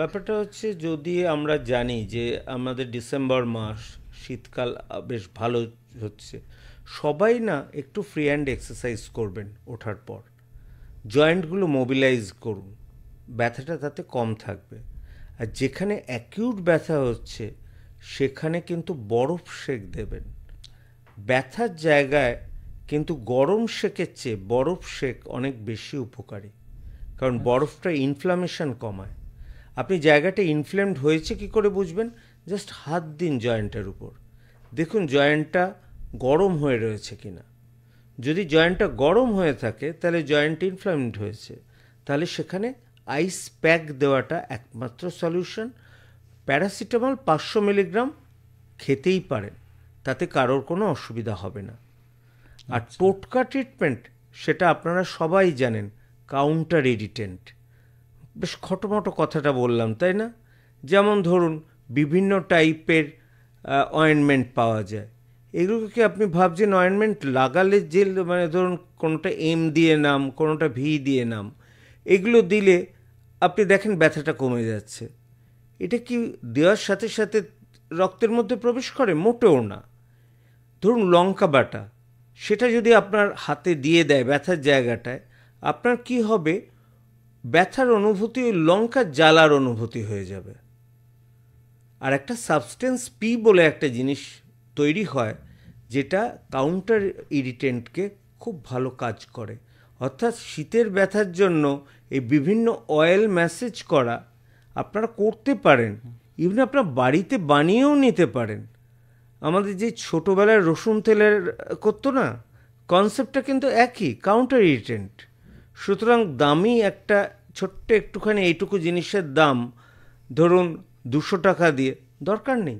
ব্যাপারটা হচ্ছে যদি আমরা জানি যে আমাদের ডিসেম্বর মাস, শীতকাল বেশ ভালো হচ্ছে, সবাই না একটু ফ্রি হ্যান্ড এক্সারসাইজ করবেন ওঠার পর। জয়েন্টগুলো মোবিলাইজ করুন, ব্যথাটা তাতে কম থাকবে। আর যেখানে অ্যাকিউট ব্যথা হচ্ছে সেখানে কিন্তু বরফ সেঁক দেবেন। ব্যথার জায়গায় কিন্তু গরম সেঁকের চেয়ে বরফ সেঁক অনেক বেশি উপকারী, কারণ বরফটা ইনফ্লামেশন কমায়। আপনি জায়গাটা ইনফ্লেমড হয়েছে কি করে বুঝবেন? জাস্ট হাত দিন জয়েন্টের উপর, দেখুন জয়েন্টটা গরম হয়ে রয়েছে কিনা। যদি জয়েন্টটা গরম হয়ে থাকে তাহলে জয়েন্ট ইনফ্লেমড হয়েছে, তাহলে সেখানে আইস প্যাক দেওয়াটা একমাত্র সলিউশন। প্যারাসিটামল 500 মিলিগ্রাম খেতেই পারেন, তাতে কারোর কোনো অসুবিধা হবে না। আর টোটকা ট্রিটমেন্ট, সেটা আপনারা সবাই জানেন, কাউন্টার ইরিটেন্ট। বেশ খটোমটো কথাটা বললাম, তাই না? যেমন ধরুন বিভিন্ন টাইপের অয়েনমেন্ট পাওয়া যায়। এগুলোকে কি আপনি ভাবছেন অয়েনমেন্ট লাগালে যে, মানে ধরুন কোনোটা এম দিয়ে নাম, কোনোটা ভি দিয়ে নাম, এগুলো দিলে আপনি দেখেন ব্যথাটা কমে যাচ্ছে। এটা কি দেওয়ার সাথে সাথে রক্তের মধ্যে প্রবেশ করে? মোটেও না। ধরুন লঙ্কা বাটা, সেটা যদি আপনার হাতে দিয়ে দেয় ব্যথার জায়গাটায়, আপনার কি হবে? ব্যথার অনুভূতি ওই লঙ্কার জ্বালার অনুভূতি হয়ে যাবে। আর একটা সাবস্টেন্স পি বলে একটা জিনিস তৈরি হয়, যেটা কাউন্টার ইরিটেন্টকে খুব ভালো কাজ করে। অর্থাৎ শীতের ব্যথার জন্য এই বিভিন্ন অয়েল ম্যাসেজ করা আপনারা করতে পারেন, ইভেন আপনার বাড়িতে বানিয়েও নিতে পারেন। আমাদের যে ছোটোবেলায় রসুন তেলের করতো না, কনসেপ্টটা কিন্তু একই, কাউন্টার ইরিটেন্ট। সুতরাং দামি একটা ছোট্ট একটুখানি এইটুকু জিনিসের দাম ধরুন 200 টাকা দিয়ে দরকার নেই।